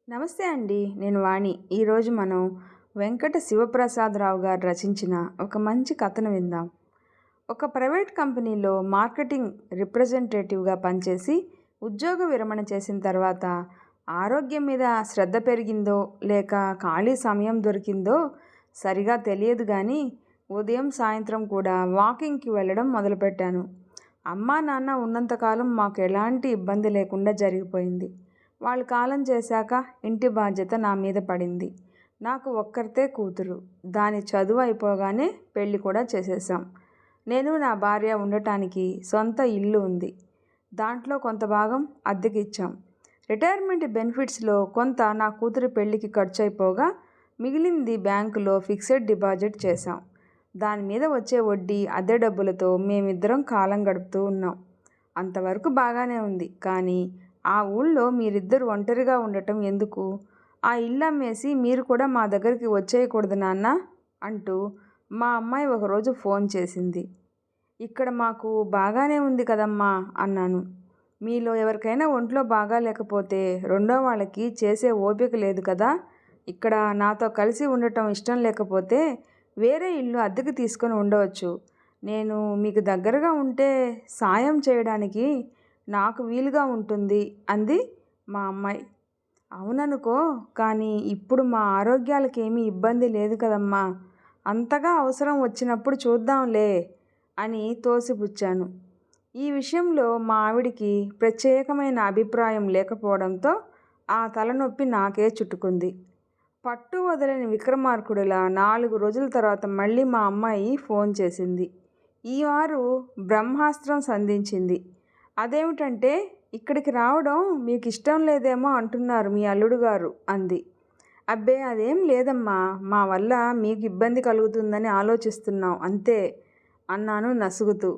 నమస్తే అండి. నేను వాణి. ఈరోజు మనం వెంకట శివప్రసాదరావు గారు రచించిన ఒక మంచి కథను విందాం. ఒక ప్రైవేట్ కంపెనీలో మార్కెటింగ్ రిప్రజెంటేటివ్గా పనిచేసి ఉద్యోగ విరమణ చేసిన తర్వాత ఆరోగ్యం మీద శ్రద్ధ పెరిగిందో లేక ఖాళీ సమయం దొరికిందో సరిగా తెలియదు కానీ ఉదయం సాయంత్రం కూడా వాకింగ్కి వెళ్ళడం మొదలుపెట్టాను. అమ్మా నాన్న ఉన్నంతకాలం మాకు ఎలాంటి ఇబ్బంది లేకుండా జరిగిపోయింది. వాళ్ళు కాలం చేశాక ఇంటి బాధ్యత నా మీద పడింది. నాకు ఒక్కరితే కూతురు. దాని చదువు అయిపోగానే పెళ్ళి కూడా చేసేసాం. నేను నా భార్య ఉండటానికి సొంత ఇల్లు ఉంది. దాంట్లో కొంత భాగం అద్దెకి ఇచ్చాం. రిటైర్మెంట్ బెనిఫిట్స్లో కొంత నా కూతురి పెళ్ళికి ఖర్చు అయిపోగా మిగిలింది బ్యాంకులో ఫిక్స్డ్ డిపాజిట్ చేశాం. దాని మీద వచ్చే వడ్డీ అద్దె డబ్బులతో మేమిద్దరం కాలం గడుపుతూ ఉన్నాం. అంతవరకు బాగానే ఉంది. కానీ ఆ ఊళ్ళో మీరిద్దరు ఒంటరిగా ఉండటం ఎందుకు? ఆ ఇల్లు అమ్మేసి మీరు కూడా మా దగ్గరికి వచ్చేయకూడదు నాన్న అంటూ మా అమ్మాయి ఒకరోజు ఫోన్ చేసింది. ఇక్కడ మాకు బాగానే ఉంది కదమ్మా అన్నాను. మీలో ఎవరికైనా ఒంట్లో బాగా లేకపోతే రెండో వాళ్ళకి చేసే ఓపిక లేదు కదా. ఇక్కడ నాతో కలిసి ఉండటం ఇష్టం లేకపోతే వేరే ఇల్లు అద్దెకి తీసుకొని ఉండవచ్చు. నేను మీకు దగ్గరగా ఉంటే సాయం చేయడానికి నాకు వీలుగా ఉంటుంది అంది మా అమ్మాయి. అవుననుకో, కానీ ఇప్పుడు మా ఆరోగ్యాలకి ఏమీ ఇబ్బంది లేదు కదమ్మా. అంతగా అవసరం వచ్చినప్పుడు చూద్దాంలే అని తోసిపుచ్చాను. ఈ విషయంలో మా ఆవిడికి ప్రత్యేకమైన అభిప్రాయం లేకపోవడంతో ఆ తలనొప్పి నాకే చుట్టుకుంది. పట్టు వదలని విక్రమార్కుడిలా 4 రోజుల తర్వాత మళ్ళీ మా అమ్మాయి ఫోన్ చేసింది. ఈ వారు బ్రహ్మాస్త్రం సంధించింది. అదేమిటంటే, ఇక్కడికి రావడం మీకు ఇష్టం లేదేమో అంటున్నారు మీ అల్లుడు గారు అంది. అబ్బే, అదేం లేదమ్మా. మా వల్ల మీకు ఇబ్బంది కలుగుతుందని ఆలోచిస్తున్నాం అంతే అన్నాను నసుగుతూ.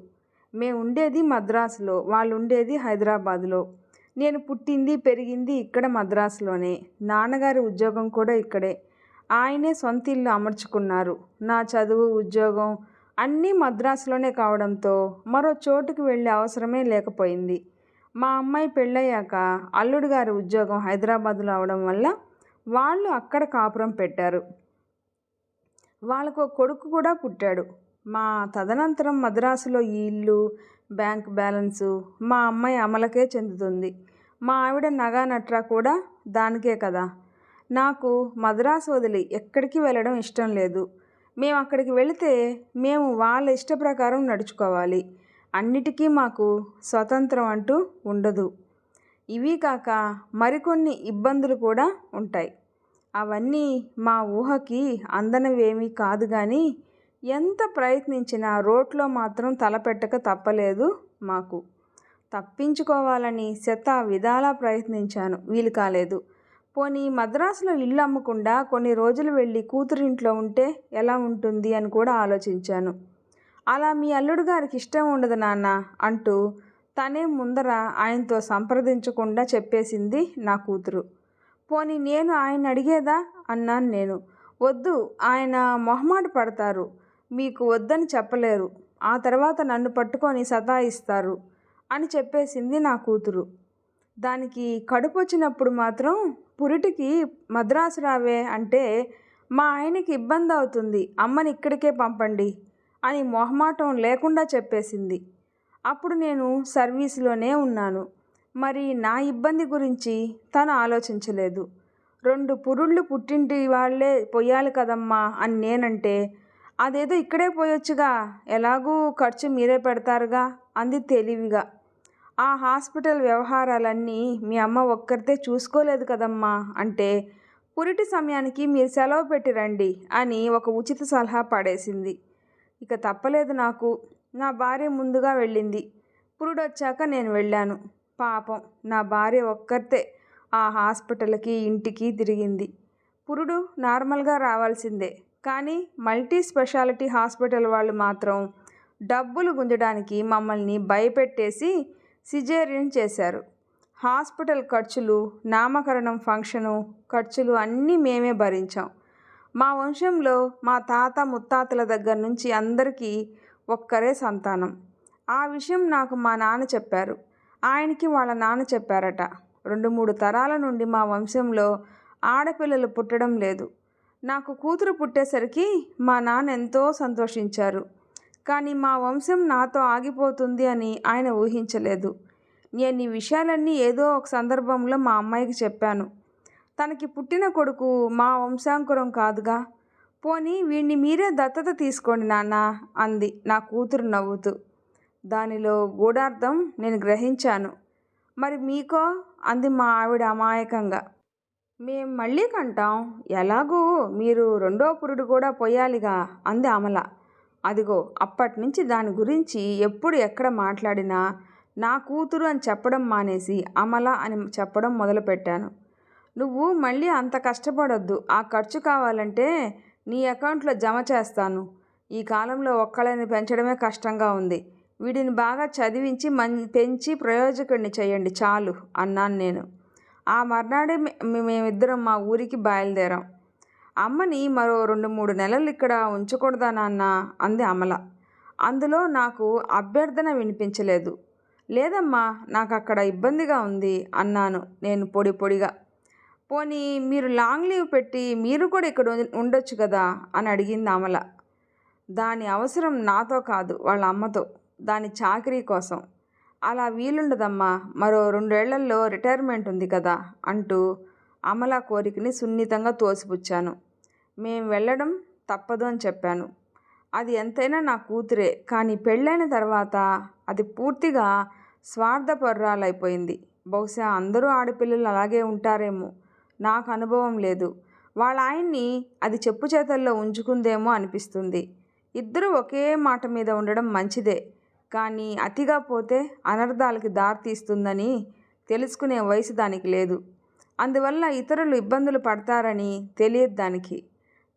మేము ఉండేది మద్రాసులో, వాళ్ళు ఉండేది హైదరాబాదులో. నేను పుట్టింది పెరిగింది ఇక్కడ మద్రాసులోనే. నాన్నగారి ఉద్యోగం కూడా ఇక్కడే. ఆయనే సొంత ఇల్లు అమర్చుకున్నారు. నా చదువు ఉద్యోగం అన్నీ మద్రాసులోనే కావడంతో మరో చోటుకు వెళ్ళే అవసరమే లేకపోయింది. మా అమ్మాయి పెళ్ళయ్యాక అల్లుడు గారి ఉద్యోగం హైదరాబాదులో అవడం వల్ల వాళ్ళు అక్కడ కాపురం పెట్టారు. వాళ్ళకు కొడుకు కూడా పుట్టాడు. మా తదనంతరం మద్రాసులో ఈ ఇల్లు, బ్యాంక్ బ్యాలెన్సు మా అమ్మాయి అమలకే చెందుతుంది. మా ఆవిడ నగా నట్రా కూడా దానికే కదా. నాకు మద్రాసు వదిలి ఎక్కడికి వెళ్ళడం ఇష్టం లేదు. మేము అక్కడికి వెళితే మేము వాళ్ళ ఇష్ట ప్రకారం నడుచుకోవాలి. అన్నిటికీ మాకు స్వతంత్రం అంటూ ఉండదు. ఇవి కాక మరికొన్ని ఇబ్బందులు కూడా ఉంటాయి. అవన్నీ మా ఊహకి అందనవేమీ కాదు కానీ ఎంత ప్రయత్నించినా రోట్లో మాత్రం తలపెట్టక తప్పలేదు మాకు. తప్పించుకోవాలని శత విధాలా ప్రయత్నించాను, వీలు కాలేదు. పోనీ మద్రాసులో ఇల్లు అమ్మకుండా కొన్ని రోజులు వెళ్ళి కూతురింట్లో ఉంటే ఎలా ఉంటుంది అని కూడా ఆలోచించాను. అలా మీ అల్లుడు గారికి ఇష్టం ఉండదు నాన్న అంటూ తనే ముందర ఆయనతో సంప్రదించకుండా చెప్పేసింది నా కూతురు. పోనీ నేను ఆయన అడిగేదా అన్నాను నేను. వద్దు, ఆయన మొహమాట పడతారు. మీకు వద్దని చెప్పలేరు. ఆ తర్వాత నన్ను పట్టుకొని సతాయిస్తారు అని చెప్పేసింది నా కూతురు. దానికి కడుపు వచ్చినప్పుడు మాత్రం పురిటికి మద్రాసు రావే అంటే మా ఆయనకి ఇబ్బంది అవుతుంది, అమ్మని ఇక్కడికే పంపండి అని మొహమాటం లేకుండా చెప్పేసింది. అప్పుడు నేను సర్వీసులోనే ఉన్నాను. మరి నా ఇబ్బంది గురించి తను ఆలోచించలేదు. 2 పురుళ్ళు పుట్టింటి వాళ్ళే పొయ్యాలి కదమ్మా అని నేనంటే, అదేదో ఇక్కడే పోయొచ్చుగా, ఎలాగూ ఖర్చు మీరే పెడతారుగా అంది తెలివిగా. ఆ హాస్పిటల్ వ్యవహారాలన్నీ మీ అమ్మ ఒక్కరితే చూసుకోలేదు కదమ్మా అంటే, పురిటి సమయానికి మీరు సెలవు పెట్టి రండి అని ఒక ఉచిత సలహా పడేసింది. ఇక తప్పలేదు నాకు. నా భార్య ముందుగా వెళ్ళింది. పురుడొచ్చాక నేను వెళ్ళాను. పాపం నా భార్య ఒక్కరితే ఆ హాస్పిటల్కి ఇంటికి తిరిగింది. పురుడు నార్మల్గా రావాల్సిందే, కానీ మల్టీ స్పెషాలిటీ హాస్పిటల్ వాళ్ళు మాత్రం డబ్బులు గుంజడానికి మమ్మల్ని భయపెట్టేసి సిజేరియన్ చేశారు. హాస్పిటల్ ఖర్చులు, నామకరణం ఫంక్షను ఖర్చులు అన్నీ మేమే భరించాం. మా వంశంలో మా తాత ముత్తాతల దగ్గర నుంచి అందరికీ ఒక్కరే సంతానం. ఆ విషయం నాకు మా నాన్న చెప్పారు. ఆయనకి వాళ్ళ నాన్న చెప్పారట. 2-3 తరాల నుండి మా వంశంలో ఆడపిల్లలు పుట్టడం లేదు. నాకు కూతురు పుట్టేసరికి మా నాన్న ఎంతో సంతోషించారు. కానీ మా వంశం నాతో ఆగిపోతుంది అని ఆయన ఊహించలేదు. నేను ఈ విషయాలన్నీ ఏదో ఒక సందర్భంలో మా అమ్మాయికి చెప్పాను. తనకి పుట్టిన కొడుకు మా వంశాంకురం కాదుగా, పోనీ వీణ్ణి మీరే దత్తత తీసుకోండి నాన్న అంది నా కూతురు నవ్వుతూ. దానిలో గూఢార్థం నేను గ్రహించాను. మరి మీకో అంది మా ఆవిడ అమాయకంగా. మేం మళ్ళీ కంటాం, ఎలాగూ మీరు రెండో పురుడు కూడా పొయ్యాలిగా అంది అమల. అదిగో అప్పటినుంచి దాని గురించి ఎప్పుడు ఎక్కడ మాట్లాడినా నా కూతురు అని చెప్పడం మానేసి అమల అని చెప్పడం మొదలుపెట్టాను. నువ్వు మళ్ళీ అంత కష్టపడొద్దు, ఆ ఖర్చు కావాలంటే నీ అకౌంట్లో జమ చేస్తాను. ఈ కాలంలో ఒక్కళ్ళని పెంచడమే కష్టంగా ఉంది. వీడిని బాగా చదివించి పెంచి ప్రయోజకుడిని చేయండి చాలు అన్నాను నేను. ఆ మర్నాడే మేమిద్దరం మా ఊరికి బయలుదేరాం. అమ్మని మరో 2-3 నెలలు ఇక్కడ ఉంచకూడదా నాన్న అంది అమల. అందులో నాకు అభ్యర్థన వినిపించలేదు. లేదమ్మా, నాకు అక్కడ ఇబ్బందిగా ఉంది అన్నాను నేను పొడిగా. పోనీ మీరు లాంగ్ లీవ్ పెట్టి మీరు కూడా ఇక్కడ ఉండొచ్చు కదా అని అడిగింది అమల. దాని అవసరం నాతో కాదు, వాళ్ళ అమ్మతో, దాని చాకరీ కోసం. అలా వీలుండదమ్మా, మరో 2 ఏళ్లలో రిటైర్మెంట్ ఉంది కదా అంటూ అమల కోరికని సున్నితంగా తోసిపుచ్చాను. మేం వెళ్ళడం తప్పదు అని చెప్పాను. అది ఎంతైనా నా కూతురే, కానీ పెళ్ళైన తర్వాత అది పూర్తిగా స్వార్థపరురాలైపోయింది. బహుశా అందరూ ఆడపిల్లలు అలాగే ఉంటారేమో, నాకు అనుభవం లేదు. వాళ్ళ ఆయన్ని అది చెప్పు చేతల్లో ఉంచుకుందేమో అనిపిస్తుంది. ఇద్దరూ ఒకే మాట మీద ఉండడం మంచిదే, కానీ అతిగా పోతే అనర్థాలకి దారితీస్తుందని తెలుసుకునే వయసు దానికి లేదు. అందువల్ల ఇతరులు ఇబ్బందులు పడతారని తెలియదు దానికి.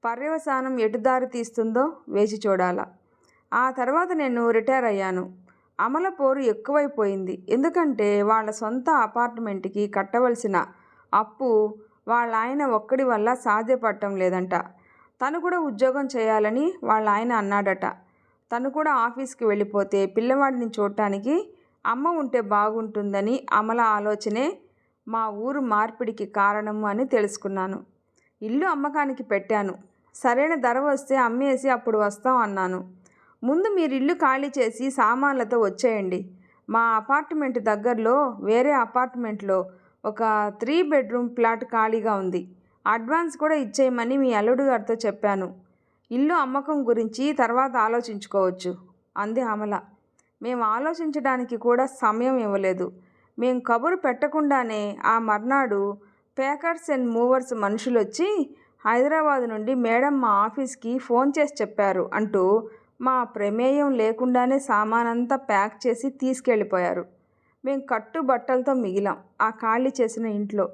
పర్యవసానం ఎటు దారి తీస్తుందో వేచి చూడాల. ఆ తర్వాత నేను రిటైర్ అయ్యాను. అమల పోరు ఎక్కువైపోయింది. ఎందుకంటే వాళ్ళ సొంత అపార్ట్మెంట్కి కట్టవలసిన అప్పు వాళ్ళ ఆయన ఒక్కడి వల్ల సాధ్యపడటం లేదంట. తను కూడా ఉద్యోగం చేయాలని వాళ్ళ ఆయన అన్నాడట. తను కూడా ఆఫీస్కి వెళ్ళిపోతే పిల్లవాడిని చూడటానికి అమ్మ ఉంటే బాగుంటుందని అమల ఆలోచనే మా ఊరు మార్పిడికి కారణము అని తెలుసుకున్నాను. ఇల్లు అమ్మకానికి పెట్టాను. సరైన ధర వస్తే అమ్మేసి అప్పుడు వస్తాం అన్నాను. ముందు మీరు ఇల్లు ఖాళీ చేసి సామాన్లతో వచ్చేయండి. మా అపార్ట్మెంట్ దగ్గరలో వేరే అపార్ట్మెంట్లో ఒక 3 బెడ్రూమ్ ఫ్లాట్ ఖాళీగా ఉంది. అడ్వాన్స్ కూడా ఇచ్చేయమని మీ అల్లుడు గారితో చెప్పాను. ఇల్లు అమ్మకం గురించి తర్వాత ఆలోచించుకోవచ్చు అంది అమల. మేము ఆలోచించడానికి కూడా సమయం ఇవ్వలేదు. మేము కబురు పెట్టకుండానే ఆ మర్నాడు ప్యాకర్స్ అండ్ మూవర్స్ మనుషులు వచ్చి హైదరాబాద్ నుండి మేడం మా ఆఫీస్కి ఫోన్ చేసి చెప్పారు అంటూ మా ప్రమేయం లేకుండానే సామానంతా ప్యాక్ చేసి తీసుకెళ్ళిపోయారు. మేము కట్టుబట్టలతో మిగిలాం ఆ ఖాళీ చేసిన ఇంట్లో.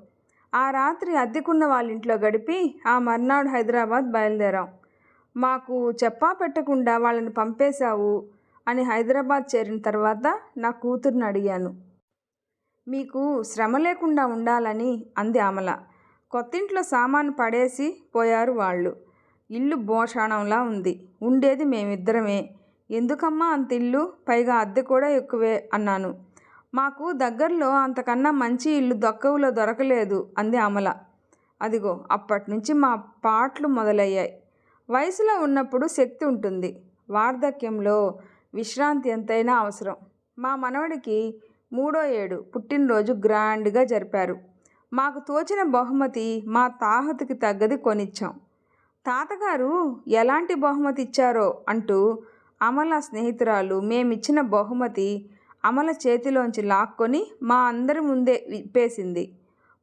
ఆ రాత్రి అద్దెకున్న వాళ్ళ ఇంట్లో గడిపి ఆ మర్నాడు హైదరాబాద్ బయలుదేరాం. మాకు చెప్పా పెట్టకుండా వాళ్ళని పంపేశావు అని హైదరాబాద్ చేరిన తర్వాత నా కూతుర్ని అడిగాను. మీకు శ్రమ లేకుండా ఉండాలని అంది అమల. కొత్తింట్లో సామాను పడేసి పోయారు వాళ్ళు. ఇల్లు భోషాణంలా ఉంది. ఉండేది మేమిద్దరమే. ఎందుకమ్మా అంత ఇల్లు, పైగా అద్దె కూడా ఎక్కువే అన్నాను. మాకు దగ్గరలో అంతకన్నా మంచి ఇల్లు దొక్కవులో దొరకలేదు అంది అమల. అదిగో అప్పటినుంచి మా పాటలు మొదలయ్యాయి. వయసులో ఉన్నప్పుడు శక్తి ఉంటుంది, వార్ధక్యంలో విశ్రాంతి ఎంతైనా అవసరం. మా మనవడికి 3వ ఏడు పుట్టినరోజు గ్రాండ్గా జరిపారు. మాకు తోచిన బహుమతి మా తాహతుకి తగ్గది కొనిచ్చాం. తాతగారు ఎలాంటి బహుమతి ఇచ్చారో అంటూ అమల స్నేహితురాలు మేమిచ్చిన బహుమతి అమల చేతిలోంచి లాక్కొని మా అందరి ముందే విప్పేసింది.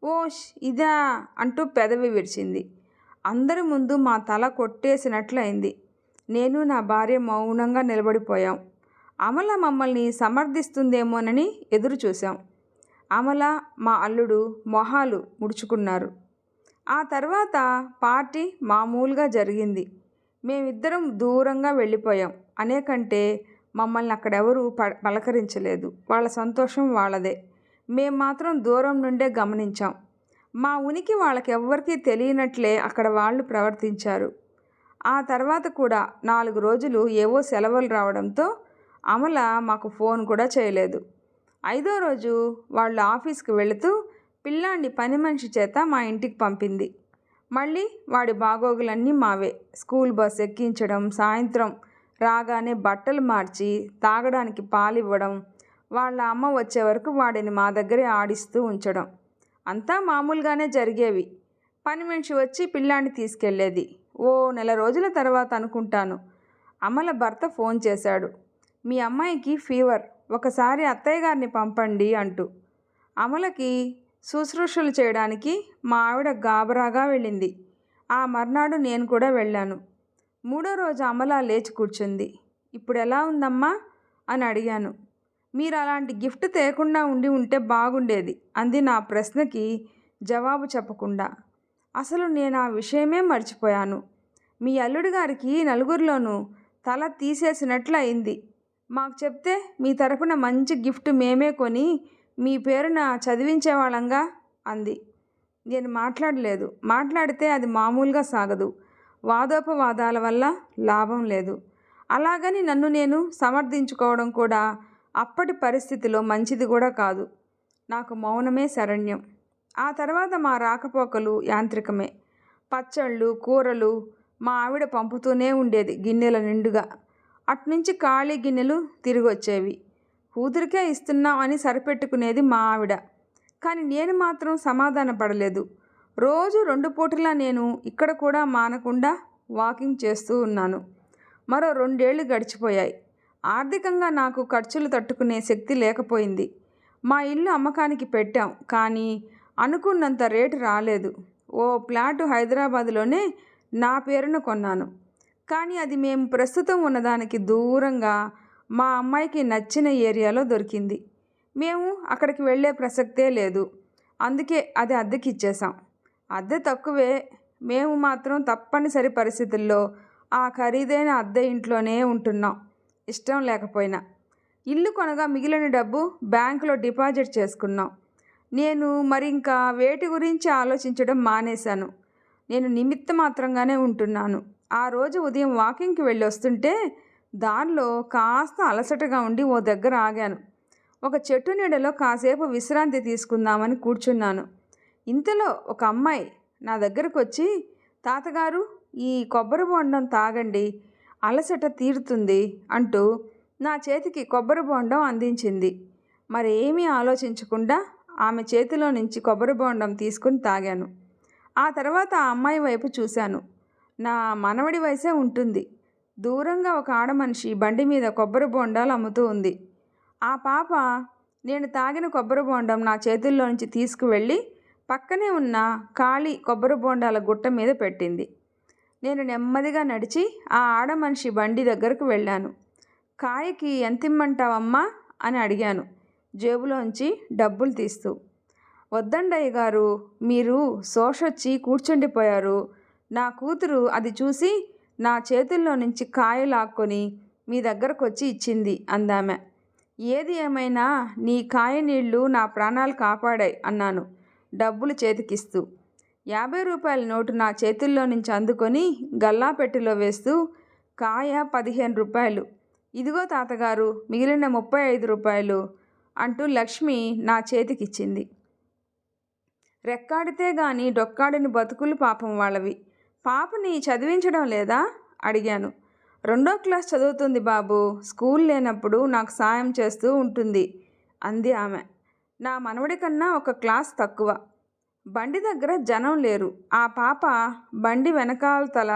ఓష్ ఇదా అంటూ పెదవి విరిచింది. అందరి ముందు మా తల కొట్టేసినట్లయింది. నేను నా భార్య మౌనంగా నిలబడిపోయాం. అమల మమ్మల్ని సమర్థిస్తుందేమోనని ఎదురు చూశాం. అమల మా అల్లుడు మొహాలు ముడుచుకున్నారు. ఆ తర్వాత పార్టీ మామూలుగా జరిగింది. మేమిద్దరం దూరంగా వెళ్ళిపోయాం. అనేకంటే మమ్మల్ని అక్కడెవరూ పలకరించలేదు. వాళ్ళ సంతోషం వాళ్ళదే. మేం మాత్రం దూరం నుండే గమనించాం. మా ఉనికి వాళ్ళకెవ్వరికీ తెలియనట్లే అక్కడ వాళ్ళు ప్రవర్తించారు. ఆ తర్వాత కూడా 4 రోజులు ఏవో సెలవులు రావడంతో అమల మాకు ఫోన్ కూడా చేయలేదు. 5వ రోజు వాళ్ళు ఆఫీస్కి వెళుతూ పిల్లాడిని పని మనిషి చేత మా ఇంటికి పంపింది. మళ్ళీ వాడి బాగోగులన్నీ మావే. స్కూల్ బస్ ఎక్కించడం, సాయంత్రం రాగానే బట్టలు మార్చి తాగడానికి పాలివ్వడం, వాళ్ళ అమ్మ వచ్చే వరకు వాడిని మా దగ్గరే ఆడిస్తూ ఉంచడం అంతా మామూలుగానే జరిగేవి. పని మనిషి వచ్చి పిల్లాడిని తీసుకెళ్ళేది. ఓ నెల రోజుల తర్వాత అనుకుంటాను, అమల భర్త ఫోన్ చేశాడు. మీ అమ్మాయికి ఫీవర్, ఒకసారి అత్తయ్య గారిని పంపండి అంటూ. అమలకి శుశ్రూషలు చేయడానికి మా ఆవిడ గాబరాగా వెళ్ళింది. ఆ మర్నాడు నేను కూడా వెళ్ళాను. 3వ రోజు అమల లేచి కూర్చుంది. ఇప్పుడు ఎలా ఉందమ్మా అని అడిగాను. మీరు అలాంటి గిఫ్ట్ తేకుండా ఉంటే బాగుండేది అంది నా ప్రశ్నకి జవాబు చెప్పకుండా. అసలు నేను ఆ విషయమే మర్చిపోయాను. మీ అల్లుడి గారికి నలుగురిలోనూ తల తీసేసినట్లు అయింది. మాకు చెప్తే మీ తరపున మంచి గిఫ్ట్ మేమే కొని మీ పేరున చదివించేవాళ్ళంగా అంది. నేను మాట్లాడలేదు. మాట్లాడితే అది మామూలుగా సాగదు. వాదోపవాదాల వల్ల లాభం లేదు. అలాగని నన్ను నేను సమర్థించుకోవడం కూడా అప్పటి పరిస్థితిలో మంచిది కూడా కాదు. నాకు మౌనమే శరణ్యం. ఆ తర్వాత మా రాకపోకలు యాంత్రికమే. పచ్చళ్ళు, కూరలు మా ఆవిడ పంపుతూనే ఉండేది గిన్నెల నిండుగా. అట్నుంచి ఖాళీ గిన్నెలు తిరిగి వచ్చేవి. కూతురికే ఇస్తున్నాం అని సరిపెట్టుకునేది మా ఆవిడ. కానీ నేను మాత్రం సమాధాన పడలేదు. రోజు 2 పూటలా నేను ఇక్కడ కూడా మానకుండా వాకింగ్ చేస్తూ ఉన్నాను. మరో 2 ఏళ్ళు గడిచిపోయాయి. ఆర్థికంగా నాకు ఖర్చులు తట్టుకునే శక్తి లేకపోయింది. మా ఇల్లు అమ్మకానికి పెట్టాం, కానీ అనుకున్నంత రేటు రాలేదు. ఓ ఫ్లాటు హైదరాబాదులోనే నా పేరున కొన్నాను. కానీ అది మేము ప్రస్తుతం ఉన్నదానికి దూరంగా మా అమ్మాయికి నచ్చిన ఏరియాలో దొరికింది. మేము అక్కడికి వెళ్ళే ప్రసక్తే లేదు. అందుకే అది అద్దెకి ఇచ్చేసాం. అద్దె తక్కువే. మేము మాత్రం తప్పనిసరి పరిస్థితుల్లో ఆ ఖరీదైన అద్దె ఇంట్లోనే ఉంటున్నాం, ఇష్టం లేకపోయినా. ఇల్లు కొనగా మిగిలిన డబ్బు బ్యాంకులో డిపాజిట్ చేసుకున్నాం. నేను మరింకా వేటి గురించి ఆలోచించడం మానేశాను. నేను నిమిత్త మాత్రంగానే ఉంటున్నాను. ఆ రోజు ఉదయం వాకింగ్కి వెళ్ళి వస్తుంటే దారిలో కాస్త అలసటగా ఉండి ఓ దగ్గర ఆగాను. ఒక చెట్టు నీడలో కాసేపు విశ్రాంతి తీసుకుందామని కూర్చున్నాను. ఇంతలో ఒక అమ్మాయి నా దగ్గరకు వచ్చి, తాతగారు ఈ కొబ్బరి బొండం తాగండి, అలసట తీరుతుంది అంటూ నా చేతికి కొబ్బరి బొండం అందించింది. మరేమీ ఆలోచించకుండా ఆమె చేతిలో నుంచి కొబ్బరి బొండం తీసుకుని తాగాను. ఆ తర్వాత ఆ అమ్మాయి వైపు చూశాను. నా మనవడి వయసే ఉంటుంది. దూరంగా ఒక ఆడమనిషి బండి మీద కొబ్బరి బొండాలు అమ్ముతూ ఉంది. ఆ పాప నేను తాగిన కొబ్బరి బొండం నా చేతుల్లో నుంచి తీసుకువెళ్ళి పక్కనే ఉన్న ఖాళీ కొబ్బరి బొండాల గుట్ట మీద పెట్టింది. నేను నెమ్మదిగా నడిచి ఆ ఆడమనిషి బండి దగ్గరకు వెళ్ళాను. కాయకి ఎంతిమ్మంటావమ్మా అని అడిగాను, జేబులోంచి డబ్బులు తీస్తూ. వద్దండయ్య గారు, మీరు శోషొచ్చి కూర్చుండిపోయారు. నా కూతురు అది చూసి నా చేతుల్లో నుంచి కాయ లాక్కొని మీ దగ్గరకు వచ్చి ఇచ్చింది అందామె. ఏది ఏమైనా నీ కాయ నీళ్లు నా ప్రాణాలు కాపాడాయి అన్నాను డబ్బులు చేతికిస్తూ. 50 రూపాయల నోటు నా చేతుల్లో నుంచి అందుకొని గల్లాపెట్టెలో వేస్తూ, కాయ 15 రూపాయలు, ఇదిగో తాతగారు మిగిలిన 35 రూపాయలు అంటూ లక్ష్మి నా చేతికిచ్చింది. రెక్కాడితే గాని డొక్కాడిని బతుకులు పాపం వాళ్ళవి. పాపని చదివించడం లేదా అడిగాను. 2వ క్లాస్ చదువుతుంది బాబు, స్కూల్ లేనప్పుడు నాకు సాయం చేస్తూ ఉంటుంది అంది ఆమె. నా మనవడి కన్నా 1 క్లాస్ తక్కువ. బండి దగ్గర జనం లేరు. ఆ పాప బండి వెనకాలతల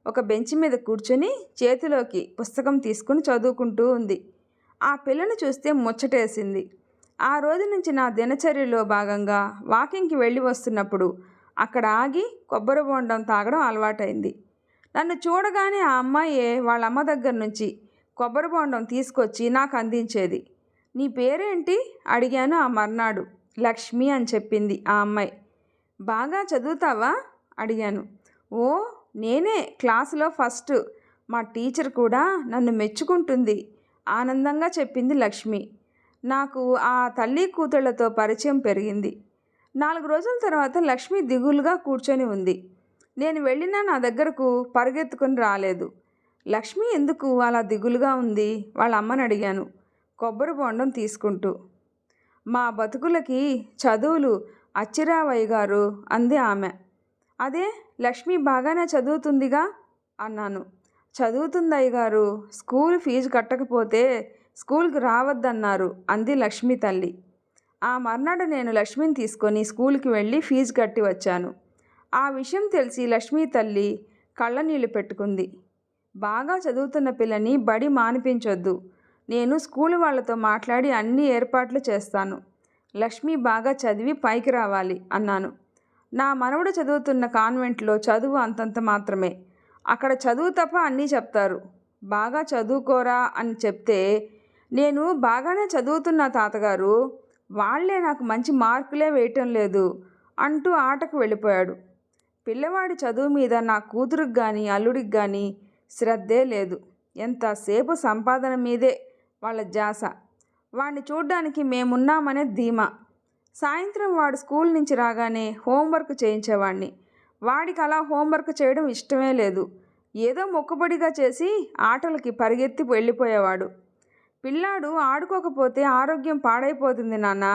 ఒక బెంచి మీద కూర్చొని చేతిలోకి పుస్తకం తీసుకుని చదువుకుంటూ ఉంది. ఆ పిల్లను చూస్తే ముచ్చటేసింది. ఆ రోజు నుంచి నా దినచర్యలో భాగంగా వాకింగ్కి వెళ్ళి వస్తున్నప్పుడు అక్కడ ఆగి కొబ్బరి బొండం తాగడం అలవాటైంది. నన్ను చూడగానే ఆ అమ్మాయే వాళ్ళ అమ్మ దగ్గర నుంచి కొబ్బరి బొండం తీసుకొచ్చి నాకు అందించేది. నీ పేరేంటి అడిగాను ఆ మర్నాడు. లక్ష్మి అని చెప్పింది ఆ అమ్మాయి. బాగా చదువుతావా అడిగాను. ఓ నేనే క్లాసులో ఫస్ట్. మా టీచర్ కూడా నన్ను మెచ్చుకుంటుంది ఆనందంగా చెప్పింది లక్ష్మి. నాకు ఆ తల్లి కూతుళ్లతో పరిచయం పెరిగింది. 4 రోజుల తర్వాత లక్ష్మి దిగులుగా కూర్చొని ఉంది. నేను వెళ్ళినా నా దగ్గరకు పరుగెత్తుకుని రాలేదు. లక్ష్మి ఎందుకు అలా దిగులుగా ఉంది వాళ్ళ అమ్మని అడిగాను కొబ్బరి బొండం తీసుకుంటూ. మా బతుకులకి చదువులు అచ్చిరావయ్య గారు అంది ఆమె. అదే లక్ష్మి బాగానే చదువుతుందిగా అన్నాను. చదువుతుంది అయ్యగారు, స్కూల్ ఫీజు కట్టకపోతే స్కూల్కి రావద్దన్నారు అంది లక్ష్మి తల్లి. ఆ మర్నాడు నేను లక్ష్మిని తీసుకొని స్కూల్కి వెళ్ళి ఫీజు కట్టి వచ్చాను. ఆ విషయం తెలిసి లక్ష్మి తల్లి కళ్ళనీళ్ళు పెట్టుకుంది. బాగా చదువుతున్న పిల్లని బడి మానిపించొద్దు. నేను స్కూల్ వాళ్ళతో మాట్లాడి అన్ని ఏర్పాట్లు చేస్తాను. లక్ష్మి బాగా చదివి పైకి రావాలి అన్నాను. నా మనవడు చదువుతున్న కాన్వెంట్లో చదువు అంతంత మాత్రమే. అక్కడ చదువు తప్ప అన్నీ చెప్తారు. బాగా చదువుకోరా అని చెప్తే నేను బాగానే చదువుతున్నా తాతగారు, వాళ్లే నాకు మంచి మార్కులే వేయటం లేదు అంటూ ఆటకు వెళ్ళిపోయాడు. పిల్లవాడి చదువు మీద నా కూతురికి కానీ అల్లుడికి కానీ శ్రద్ధే లేదు. ఎంతసేపు సంపాదన మీదే వాళ్ళ ధ్యాస. వాడిని చూడ్డానికి మేమున్నామనే ధీమా. సాయంత్రం వాడు స్కూల్ నుంచి రాగానే హోంవర్క్ చేయించేవాడిని. వాడికి అలా హోంవర్క్ చేయడం ఇష్టమే లేదు. ఏదో మొక్కుబడిగా చేసి ఆటలకి పరిగెత్తి వెళ్ళిపోయేవాడు. పిల్లాడు ఆడుకోకపోతే ఆరోగ్యం పాడైపోతుంది నాన్న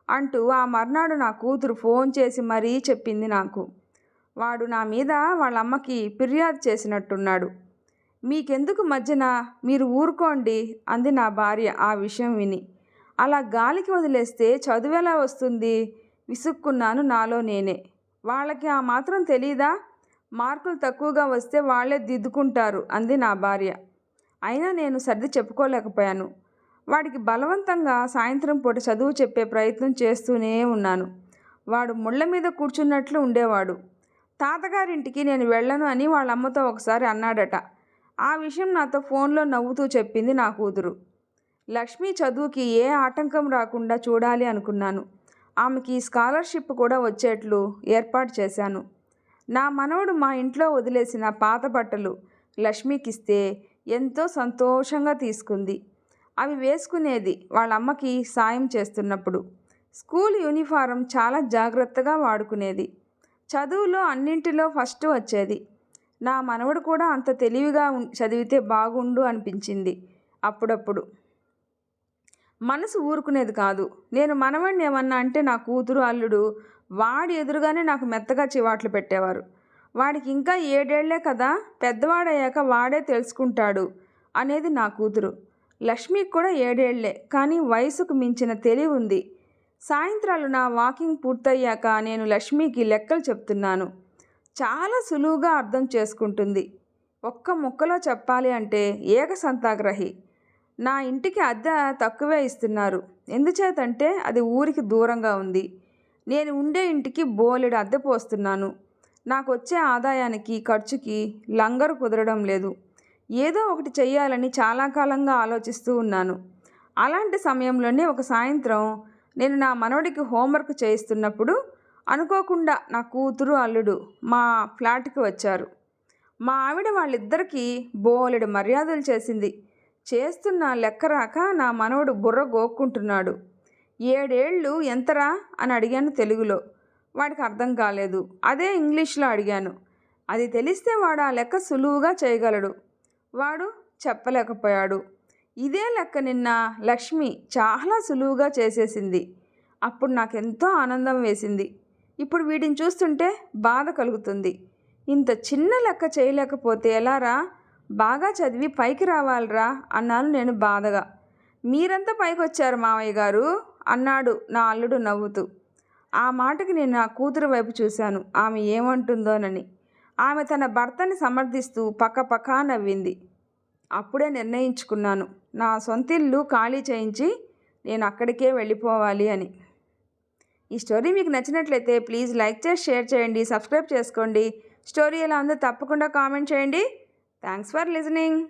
అంటూ ఆ మర్నాడు నా కూతురు ఫోన్ చేసి మరీ చెప్పింది నాకు. వాడు నా మీద వాళ్ళమ్మకి ఫిర్యాదు చేసినట్టున్నాడు. మీకెందుకు మధ్యన, మీరు ఊరుకోండి అంది నా భార్య ఆ విషయం విని. అలా గాలికి వదిలేస్తే చదువెలా వస్తుంది? విసుక్కున్నాను నాలో నేనే. వాళ్ళకి ఆ మాత్రం తెలీదా? మార్కులు తక్కువగా వస్తే వాళ్ళే దిద్దుకుంటారు అంది నా భార్య. అయినా నేను సర్ది చెప్పుకోలేకపోయాను. వాడికి బలవంతంగా సాయంత్రం పూట చదువు చెప్పే ప్రయత్నం చేస్తూనే ఉన్నాను. వాడు ముళ్ళ మీద కూర్చున్నట్లు ఉండేవాడు. తాతగారింటికి నేను వెళ్ళను అని వాళ్ళ అమ్మతో ఒకసారి అన్నాడట. ఆ విషయం నాతో ఫోన్లో నవ్వుతూ చెప్పింది నా కూతురు. లక్ష్మి చదువుకి ఏ ఆటంకం రాకుండా చూడాలి అనుకున్నాను. ఆమెకి స్కాలర్షిప్ కూడా వచ్చేట్లు ఏర్పాటు చేశాను. నా మనవడు మా ఇంట్లో వదిలేసిన పాత బట్టలు లక్ష్మికిస్తే ఎంతో సంతోషంగా తీసుకుంది. అవి వేసుకునేది వాళ్ళ అమ్మకి సాయం చేస్తున్నప్పుడు. స్కూల్ యూనిఫారం చాలా జాగ్రత్తగా వాడుకునేది. చదువులో అన్నింటిలో ఫస్ట్ వచ్చేది. నా మనవడు కూడా అంత తెలివిగా చదివితే బాగుండు అనిపించింది అప్పుడప్పుడు. మనసు ఊరుకునేది కాదు. నేను మనవడిని ఏమన్నా అంటే నా కూతురు అల్లుడు వాడి ఎదురుగానే నాకు మెత్తగా చివాట్లు పెట్టేవారు. వాడికి ఇంకా 7 ఏళ్లే కదా, పెద్దవాడయ్యాక వాడే తెలుసుకుంటాడు అనేది నా కూతురు. లక్ష్మికి కూడా 7 ఏళ్లే, కానీ వయసుకు మించిన తెలివి ఉంది. సాయంత్రాలు నా వాకింగ్ పూర్తయ్యాక నేను లక్ష్మికి లెక్కలు చెప్తున్నాను. చాలా సులువుగా అర్థం చేసుకుంటుంది. ఒక్క ముక్కలో చెప్పాలి అంటే ఏకసంతాగ్రహి. నా ఇంటికి అద్దె తక్కువే ఇస్తున్నారు. ఎందుచేతంటే అది ఊరికి దూరంగా ఉంది. నేను ఉండే ఇంటికి బోలెడు అద్దె పోస్తున్నాను. నాకు వచ్చే ఆదాయానికి ఖర్చుకి లంగరు కుదరడం లేదు. ఏదో ఒకటి చెయ్యాలని చాలా కాలంగా ఆలోచిస్తూ ఉన్నాను. అలాంటి సమయంలోనే ఒక సాయంత్రం నేను నా మనవడికి హోంవర్క్ చేయిస్తున్నప్పుడు అనుకోకుండా నా కూతురు అల్లుడు మా ఫ్లాట్కి వచ్చారు. మా ఆవిడ వాళ్ళిద్దరికీ బోలెడు మర్యాదలు చేసింది. చేస్తున్న లెక్క రాక నా మనవడు బుర్ర గోక్కుంటున్నాడు. 7 ఏళ్ళు ఎంతరా అని అడిగాను తెలుగులో. వాడికి అర్థం కాలేదు. అదే ఇంగ్లీష్లో అడిగాను. అది తెలిస్తే వాడు ఆ లెక్క సులువుగా చేయగలడు. వాడు చెప్పలేకపోయాడు. ఇదే లెక్క నిన్న లక్ష్మి చాలా సులువుగా చేసేసింది. అప్పుడు నాకెంతో ఆనందం వేసింది. ఇప్పుడు వీటిని చూస్తుంటే బాధ కలుగుతుంది. ఇంత చిన్న లెక్క చేయలేకపోతే ఎలారా? బాగా చదివి పైకి రావాలరా అన్నాను నేను బాధగా. మీరంతా పైకి వచ్చారు మావయ్య గారు అన్నాడు నా అల్లుడు నవ్వుతూ. ఆ మాటకి నేను నా కూతురు వైపు చూశాను, ఆమె ఏమంటుందోనని. ఆమె తన భర్తని సమర్థిస్తూ పక్కపక్కా నవ్వింది. అప్పుడే నిర్ణయించుకున్నాను, నా సొంతిల్లు ఖాళీ చేయించి నేను అక్కడికే వెళ్ళిపోవాలి అని. ఈ స్టోరీ మీకు నచ్చినట్లయితే ప్లీజ్ లైక్ చేసి షేర్ చేయండి, సబ్స్క్రైబ్ చేసుకోండి. స్టోరీ ఎలా ఉందో తప్పకుండా కామెంట్ చేయండి. Thanks for listening.